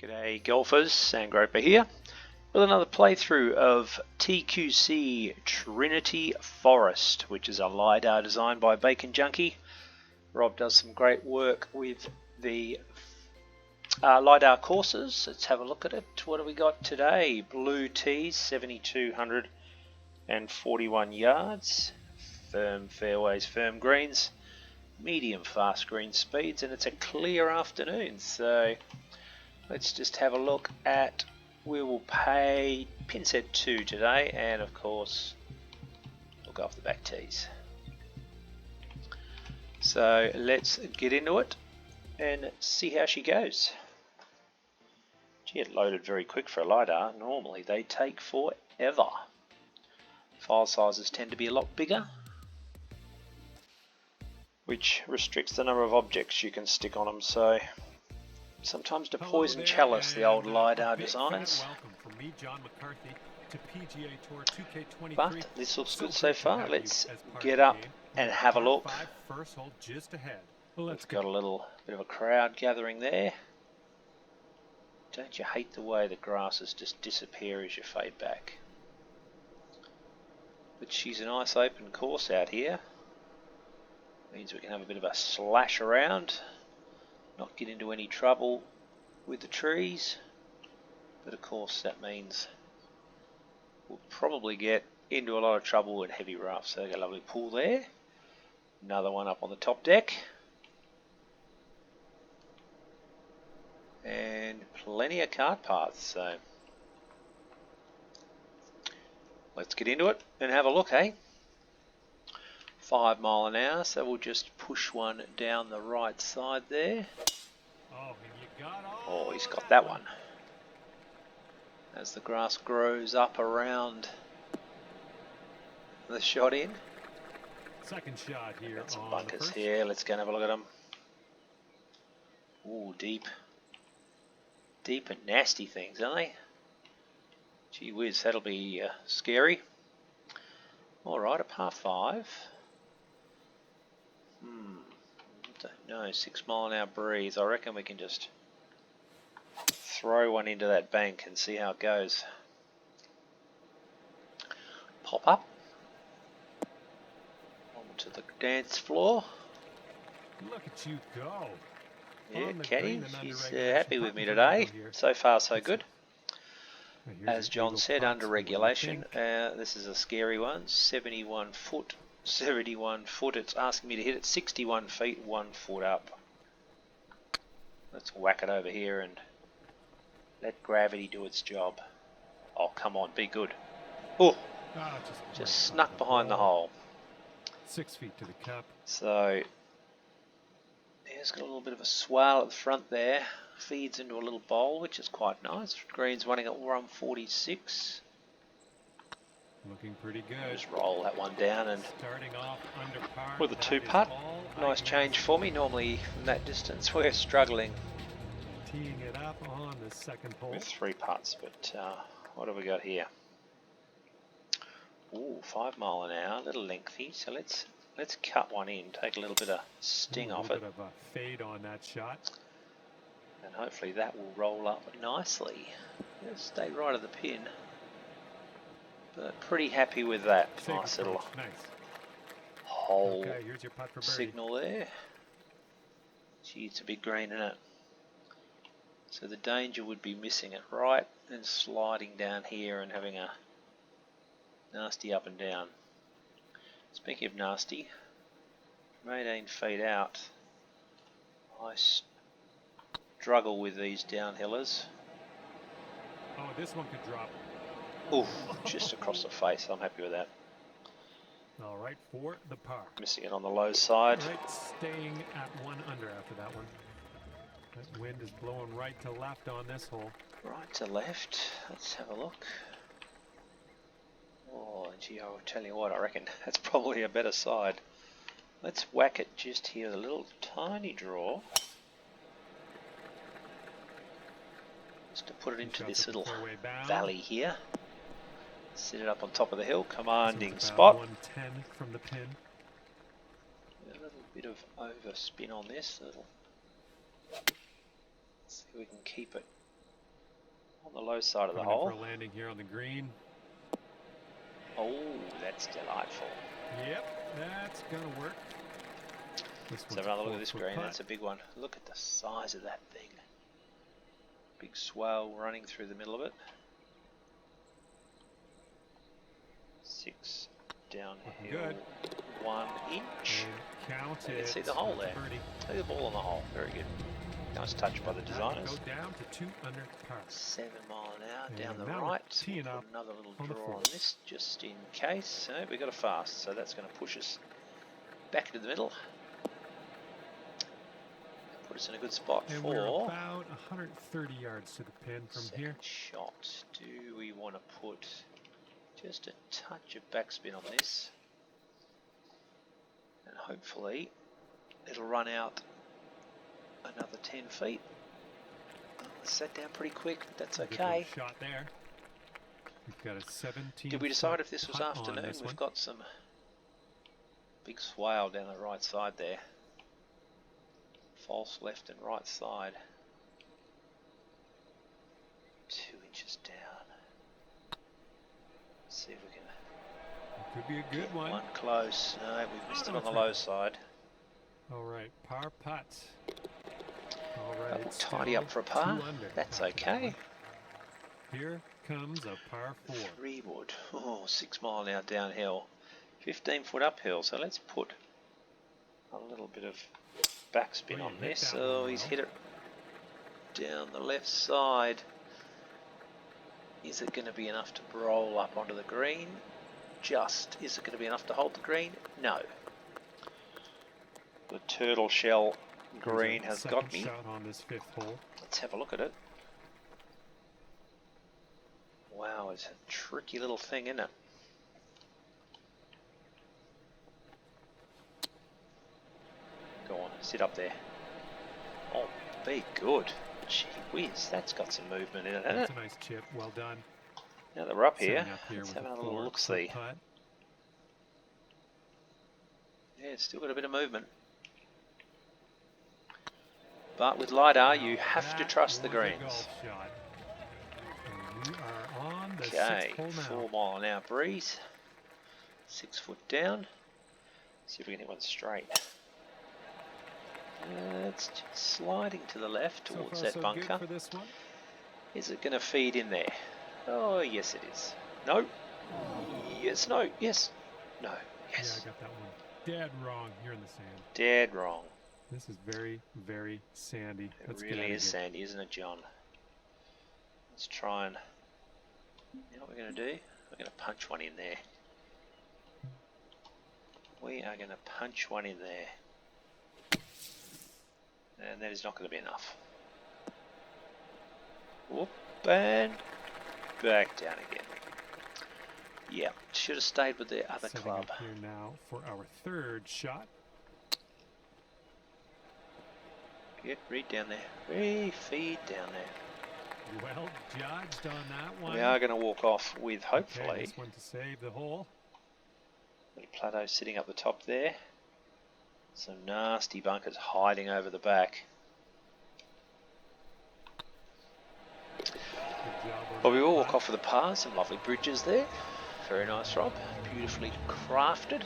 G'day golfers, Sandgroper here with another playthrough of TQC Trinity Forest, which is a LiDAR designed by Bacon Junkie. Rob does some great work with the LiDAR courses. Let's have a look at it. What have we got today? Blue tees, 7,241 yards, firm fairways, firm greens, medium fast green speeds, and it's a clear afternoon, so let's just have a look at, we will pay pin set 2 today, and of course we'll go off the back tees. So let's get into it and see how she goes. Gee, it loaded very quick for a LiDAR. Normally they take forever. File sizes tend to be a lot bigger, which restricts the number of objects you can stick on them, so sometimes to poison chalice the old LiDAR designs. From me, John McCarthy, to PGA Tour 2K23. But this looks good so far. Let's get up and have a look. First hole just ahead. We've got a little bit of a crowd gathering there. Don't you hate the way the grasses just disappear as you fade back? But she's a nice open course out here. Means we can have a bit of a slash around, not get into any trouble with the trees, but of course that means we'll probably get into a lot of trouble with heavy rough. So a lovely pool there, another one up on the top deck, and plenty of cart paths, so let's get into it and have a look, eh? 5 mile an hour, so we'll just push one down the right side there. Oh, he's got that one. As the grass grows up around the shot in. Second shot here. Got some bunkers here. Let's go and have a look at them. Ooh, deep. Deep and nasty things, aren't they? Gee whiz, that'll be scary. Alright, a par 5. No, 6 mile an hour breeze. I reckon we can just throw one into that bank and see how it goes. Pop up onto the dance floor. Look at you go. Yeah, Kenny, she's happy with me today. So far, so good. As John said, under regulation. This is a scary one. 71 foot. 71 foot, it's asking me to hit it 61 feet, 1 foot up. Let's whack it over here and let gravity do its job. Oh, come on, be good. Oh, just snuck behind the hole. 6 feet to the cup. So, it's got a little bit of a swell at the front there. Feeds into a little bowl, which is quite nice. Green's running at 146. Looking pretty good. Just roll that one down and starting off under par with a 2-putt. Nice change for me. Normally from that distance we're struggling teeing it up on the second hole with 3 putts, but what have we got here? Ooh, 5 mile an hour, a little lengthy. So let's cut one in, take a little bit of sting off it. A little bit of a fade on that shot, and hopefully that will roll up nicely. It'll stay right at the pin. But pretty happy with that. Nice little hole signal there. Gee, it's a big green, isn't it? So the danger would be missing it right and sliding down here and having a nasty up and down. Speaking of nasty, from 18 feet out, I struggle with these downhillers. Oh, this one could drop. Ooh, just across the face. I'm happy with that. All right, for the par. Missing it on the low side. All right, staying at 1 under after that one. That wind is blowing right to left on this hole. Right to left. Let's have a look. Oh, gee, I'll tell you what, I reckon that's probably a better side. Let's whack it just here with a little tiny draw. Just to put it into this little valley here. Set it up on top of the hill, commanding spot. 110 from the pin. A little bit of overspin on this. Let's see if we can keep it On the low side of the Coming in hole. for a landing here on the green. Oh, that's delightful. Yep, that's gonna work. Let's have another look at this green. That's a big one. Look at the size of that thing. Big swale running through the middle of it. 6 downhill, 1 inch. Count You it. can see the hole there. See the ball on the hole. Very good. Nice touch by the designers. Go down to 2 under par. 7 mile an hour And down the now right. teeing We'll up put another little on the draw on fourth. this just in case. We got a fast, so that's going to push us back into the middle. Put us in a good spot and for we're about 130 yards to the pin from second here. shot. Do we want to put just a touch of backspin on this? And hopefully it'll run out another 10 feet. Sat down pretty quick, but that's okay. Good shot there. We've got a 17. Did we decide if this was afternoon? We've got some big swale down the right side there. False left and right side. 2 inches down. Let's see if we can. It could be a good one. One close. No, we've missed it on the low side. All right, par putt. All right, We'll tidy up for a par. That's okay. Here comes a par 4. 3 wood. Oh, 6 mile an hour downhill. 15 foot uphill. So let's put a little bit of backspin on this. Oh, he's hit it down the left side. Is it going to be enough to roll up onto the green? Just. Is it going to be enough to hold the green? No. The turtle shell green has got me. Shot on this 5th hole. Let's have a look at it. Wow, it's a tricky little thing, isn't it? Go on, sit up there. Oh, be good. Gee whiz, that's got some movement in it, hasn't it? That's a nice chip. Well done. Now that we're up here, let's have another little look-see. Yeah, it's still got a bit of movement. But with LiDAR, you have to trust the greens. Okay, 4 mile an hour breeze. 6 foot down. See if we can hit one straight. It's just sliding to the left towards that bunker. Is it going to feed in there? Oh, yes it is. No. Yes, no. Yes. No. Yes. Yeah, I got that one. Dead wrong here in the sand. Dead wrong. This is very, very sandy. It really is sandy, isn't it, John? Let's try and... You know what we're going to do? We're going to punch one in there. We are going to punch one in there. And that is not going to be enough. Whoop, and back down again. Yeah, should have stayed with the other club. Here now for our 3rd shot. Get right down there. Feed down there. Well judged on that one. We are going to walk off with, hopefully, okay, this one to save the hole. Little plateau sitting up the top there. Some nasty bunkers hiding over the back. Well, we will walk off with a par. Some lovely bridges there. Very nice, Rob. Beautifully crafted.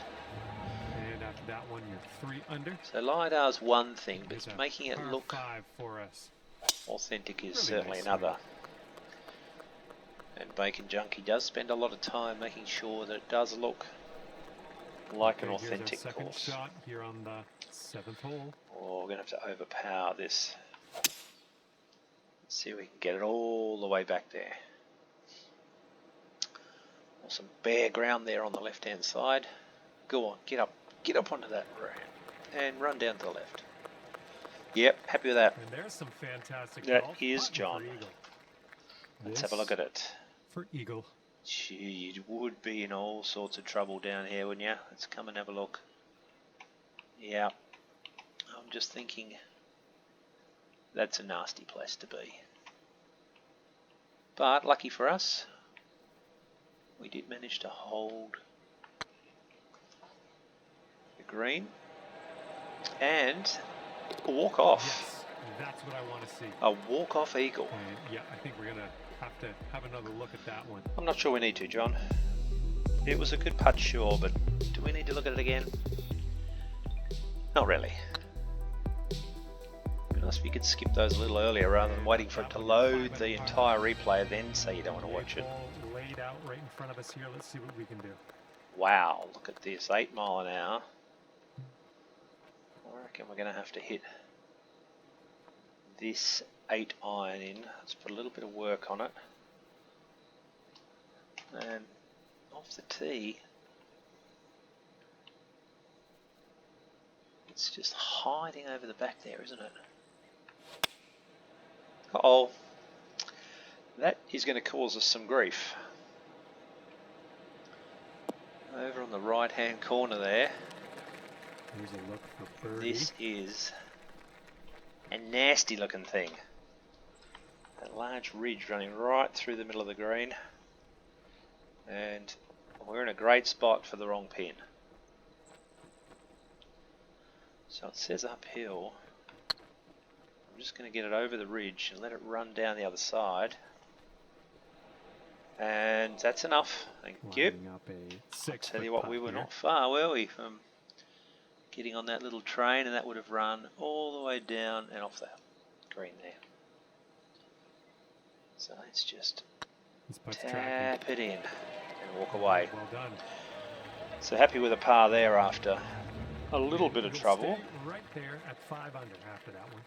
And after that one, you're 3 under. So LiDAR's one thing, but making it look 5 for us. Authentic is certainly another. And Bacon Junkie does spend a lot of time making sure that it does look like an authentic course. Shot here on the 7th hole. Oh, we're going to have to overpower this. Let's see if we can get it all the way back there. Some bare ground there on the left hand side. Go on, get up onto that ground and run down to the left. Yep, happy with that. And there's some fantastic that golf. Is John. Let's have a look at it. For Eagle. Gee, you would be in all sorts of trouble down here, wouldn't you? Let's come and have a look. Yeah, I'm just thinking that's a nasty place to be. But lucky for us, we did manage to hold the green and walk off. Yes, That's what I want to see. A walk-off eagle. And yeah, I think we're going to have another look at that one. I'm not sure we need to, John. It was a good putt, sure, but do we need to look at it again? Not really. It'd be nice if you could skip those a little earlier rather than waiting for it to load the entire replay, then say you don't want to watch it. Laid out right in front of us here. Let's see what we can do. Wow, look at this, 8 mile an hour. I reckon we're going to have to hit this 8 iron in. Let's put a little bit of work on it. And off the tee, it's just hiding over the back there, isn't it? Uh-oh. That is going to cause us some grief. Over on the right hand corner there. Here's a look for birdie. This is a nasty looking thing. A large ridge running right through the middle of the green. And we're in a great spot for the wrong pin. So it says uphill. I'm just going to get it over the ridge and let it run down the other side. And that's enough. Thank you. I'll tell you what, we were not far, were we, from getting on that little train, and that would have run all the way down and off the green there. So let's just tap it in and walk away. Well done. So happy with a par there after a little bit of trouble. Right there at 5 under after that one.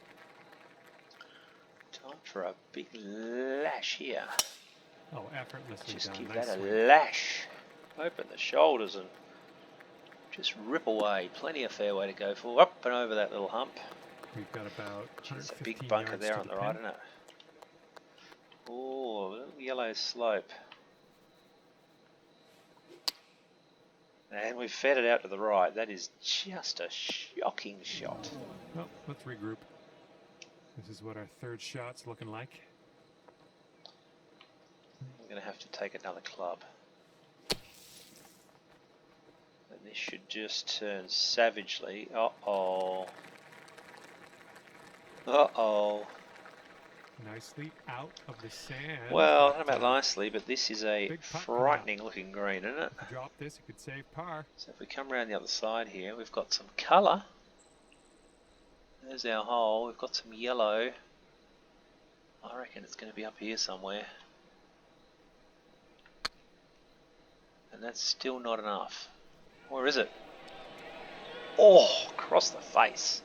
Time for a big lash here. Oh, effortlessly just done. Give nice that a swing. lash. Open the shoulders and just rip away. Plenty of fairway to go for. Up and over that little hump. We've got about It's a big bunker there on the right, isn't it? Oh, a little yellow slope. And we've fed it out to the right. That is just a shocking shot. Well, let's regroup. This is what our third shot's looking like. I'm going to have to take another club. And this should just turn savagely. Uh-oh. Uh-oh. Nicely out of the sand. Well, I don't know about nicely, but this is a frightening looking green, isn't it? Drop this, it could save par. So if we come around the other side here, we've got some colour. There's our hole. We've got some yellow. I reckon it's going to be up here somewhere. And that's still not enough. Or is it? Oh, across the face.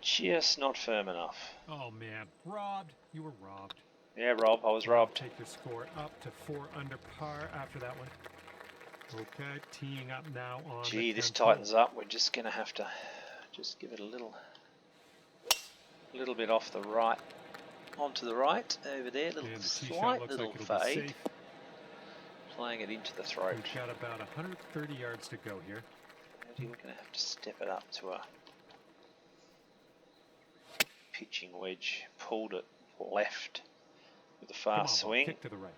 Just not firm enough. Oh man, robbed. You were robbed. Yeah, Rob, I was robbed. Take your score up to 4 under par after that one. Okay, teeing up now on. Gee, this tightens up. We're just going to have to just give it a little bit off the right, onto the right over there. Little slight little fade. Playing it into the throat. We've got about 130 yards to go here. Maybe we're going to have to step it up to a pitching wedge. Pulled it left with a fast swing. Kick to the right.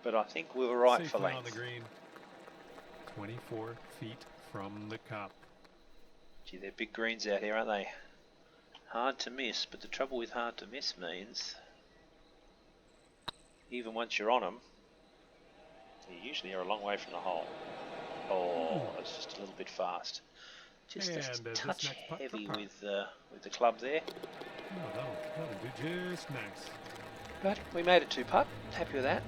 But I think we were right Safe for length. on the green. 24 feet from the cup. Gee, they're big greens out here, aren't they? Hard to miss, but the trouble with hard to miss means even once you're on them, you usually are a long way from the hole. Oh, it's just a little bit fast. Just a touch heavy with the club there. Oh, that'll do just nice. But we made it 2-putt. Happy with that.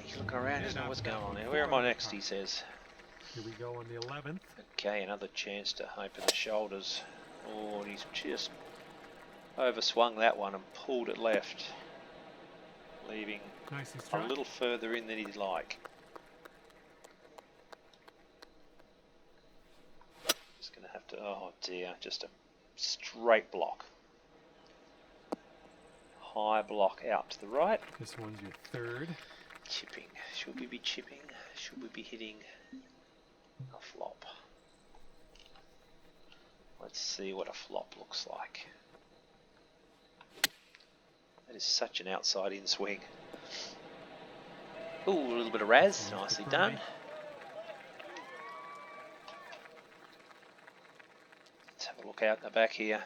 He's looking around, doesn't know what's going on there. Where am I next, he says. Here we go on the 11th. Okay, another chance to open the shoulders. Oh, and he's just overswung that one and pulled it left, leaving a little further in than he'd like. Just going to have to, oh dear, just a straight block. High block out to the right. This one's your third. Chipping. Should we be chipping? Should we be hitting a flop? Let's see what a flop looks like. That is such an outside in swing. Ooh, a little bit of raz, nicely done. Let's have a look look out in the back here.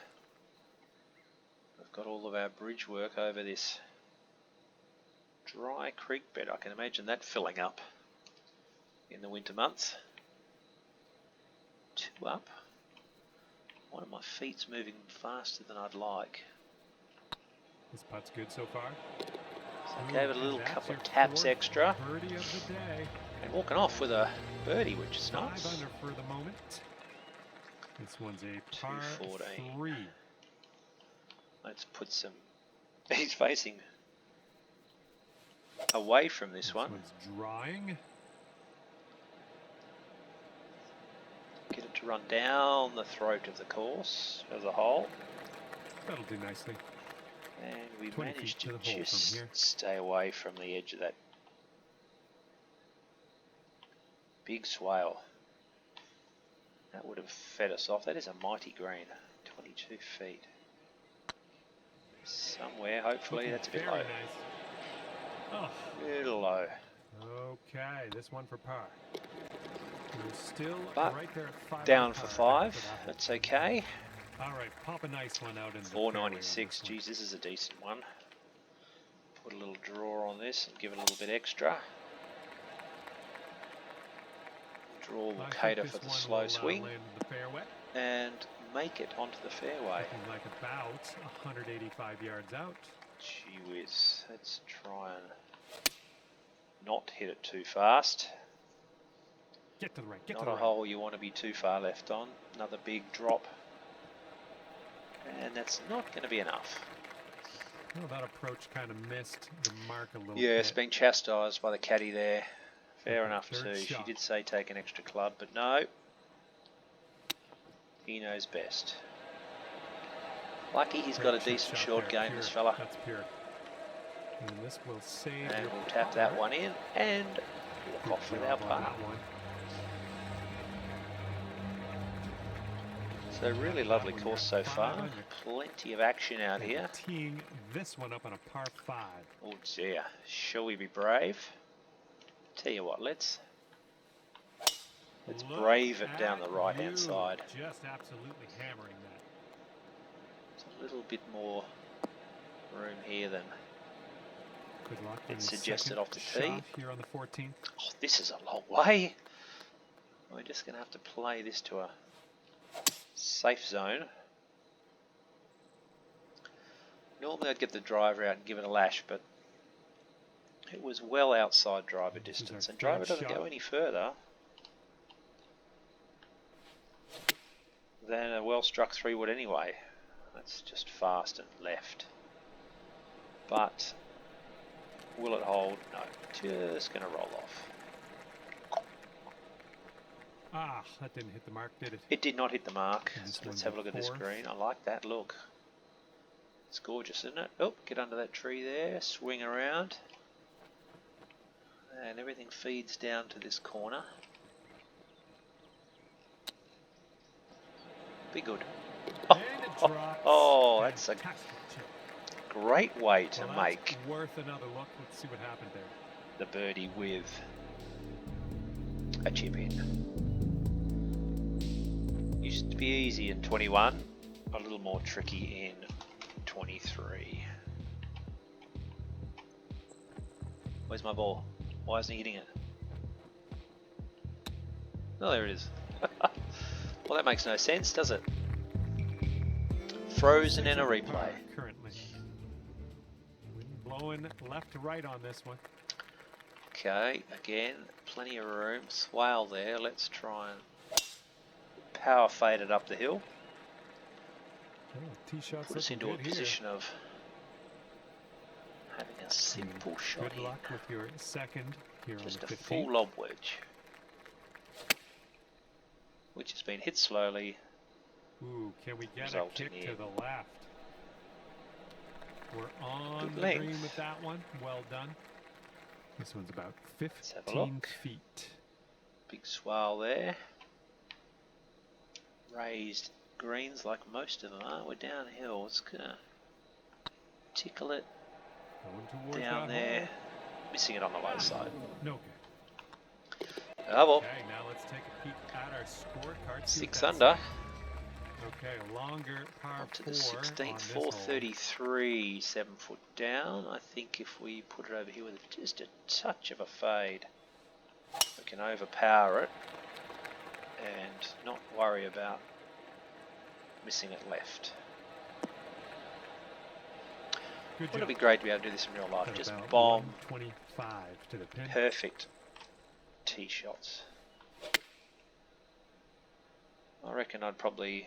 We've got all of our bridge work over this dry creek bed. I can imagine that filling up in the winter months. 2 up. One of my feet's moving faster than I'd like. This putt's good so far. So I gave it a little couple of taps extra. Birdie of the day. And walking off with a birdie, which is 5 nice. under for the moment. This one's a par 214. 3. Let's put some. He's facing away from this one. One's drying. Get it to run down the throat of the course as a hole. That'll do nicely. And we 20 managed feet to to the hole just from here. stay away from the edge of that big swale. That would have fed us off. That is a mighty green. 22 feet. Somewhere, hopefully, that's a bit low. Very nice. Oh. A little low. Okay, this one for par. We're still But right there at 5 down for par 5. for that one. That's okay. All right, pop a nice one out in the 496. Geez, this is a decent one. Put a little draw on this and give it a little bit extra. Draw will cater for the slow swing and make it onto the fairway. Looking like about 185 yards out. Gee whiz, let's try and not hit it too fast. Get to the right, get Not to the a right. hole you want to be too far left on. Another big drop. And that's not going to be enough. Well, that approach kind of missed the mark a little Yeah, bit. it's been chastised by the caddy there. Fair enough third too. shot. She did say take an extra club, but no. He knows best. Lucky he's got a Great decent shot short there, game, pure. this fella. That's pure. And this will save And your we'll tap that par. one in and walk off with our Job on par. that one. So really lovely course so far. Plenty of action out here. Teeing this one up on a par 5. Oh dear, shall we be brave? Tell you what, let's Look brave it down at the right hand you. side. Just absolutely hammering that. It's a little bit more room here than Good luck. It's on the suggested second off the shot tee. here on the 14th. Oh, this is a long way. We're just going to have to play this to a safe zone. Normally I'd get the driver out and give it a lash, but it was well outside driver distance, and driver doesn't go any further than a well struck 3-wood anyway. That's just fast and left. But will it hold? No, just going to roll off. Ah, that didn't hit the mark, did it? It did not hit the mark. And this So let's one's have a a look at this 4. green. I like that look. It's gorgeous, isn't it? Oh, get under that tree there, swing around. And everything feeds down to this corner. Be good. And it drops. Oh, that's a Fantastic chip. great way to Well, make that's worth another look. Let's see what happened there. the birdie with a chip in. Used to be easy in 21, a little more tricky in 23. Where's my ball? Why isn't he hitting it? Oh, there it is. Well, that makes no sense, does it? Frozen in a replay. Currently. Wind blowing left to right on this one. Okay, again, plenty of room. Swale there. Let's try and power fade it up the hill. Oh, tee shots Put us looking into a good here. position of having a simple shot Good here. luck with your second here Just on a the 15th. full lob wedge, which has been hit slowly. Ooh, can we get a Resulting kick to in the left? We're on good the length. green with that one. Well done. This one's about have a 15 look. feet. Big swale there. Raised greens like most of them are. We're downhill. It's gonna tickle it Going towards down that there. hole. Missing it on the low side. No good. Oh well. Okay, now let's take a peek at our scorecard. See what 6 that's under. like. Okay, a longer par Onto 4 the 16th, on this hole. 433, 7 foot down. I think if we put it over here with just a touch of a fade, we can overpower it and not worry about missing it left. Wouldn't it be great to be able to do this in real life? Just bomb 125 to the pin. perfect tee shots. I reckon I'd probably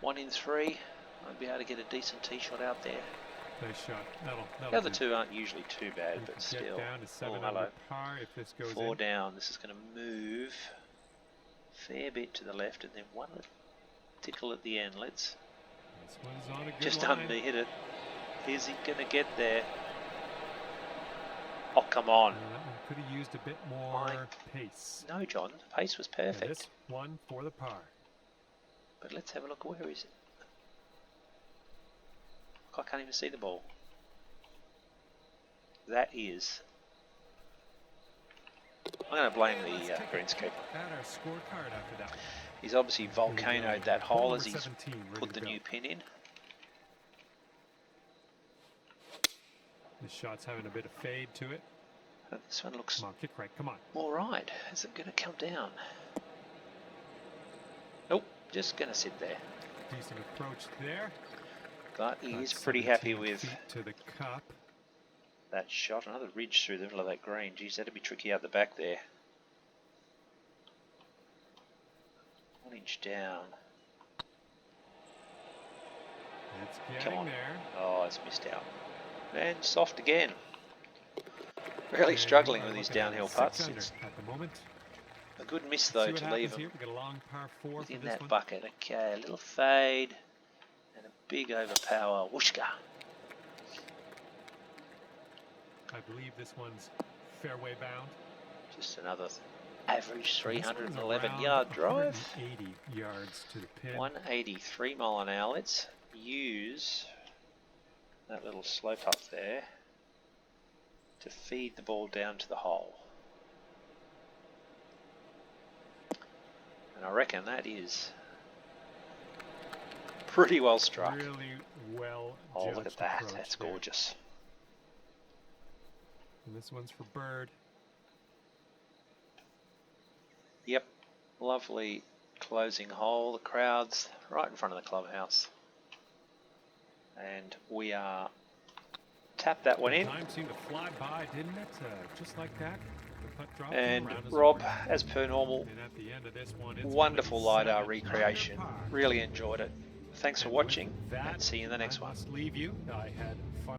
1 in 3. I'd be able to get a decent tee shot out there. Nice shot. That'll The other two aren't usually too bad, but still. Get down to 7 hello. under par if this goes 4 in. down. This is going to move a fair bit to the left, and then one little tickle at the end. Let's This one's on a good just line. under-hit it. Is he going to get there? Oh, come on. That one could have used a bit more pace. No, John. The pace was perfect. And this one for the par. But let's have a look. Where is it? I can't even see the ball. That is... I'm going to blame the greenskeeper. Add our scorecard after that one. He's obviously volcanoed that hole as he's 17, put the new pin in. This shot's having a bit of fade to it. This one looks Come on, kick right, come on. all right. Is it going to come down? Nope, just going to sit there. Decent approach there. But he is pretty happy with to the cup. that shot. Another ridge through the middle of that green. Geez, that'd be tricky out the back there. 1 inch down. It's Come getting on. there. Oh, it's missed out. And soft again. Really struggling with these downhill putts. It's At the moment. a good miss though to leave him Here. We got a long par 4 within for this that one. bucket. Okay, a little fade and a big overpower. Whooshka. I believe this one's fairway bound. Just another average This one's 311 around yard drive. 180 yards to the pin. 183 mile an hour. Let's use that little slope up there to feed the ball down to the hole. And I reckon that is pretty well struck. Really well Oh, look at judged that. approach That's there. gorgeous. And this one's for bird. Yep. Lovely closing hole. The crowd's right in front of the clubhouse. And we are tapped that one in. Time seemed to fly by, didn't it? Just like that. The putt dropped And around us Rob, over. as per normal, And at the end of this one, it's wonderful only LiDAR 7 recreation. under par. Really enjoyed it. Thanks for And watching, with that, and see you in the next I one. must leave you. I had fun.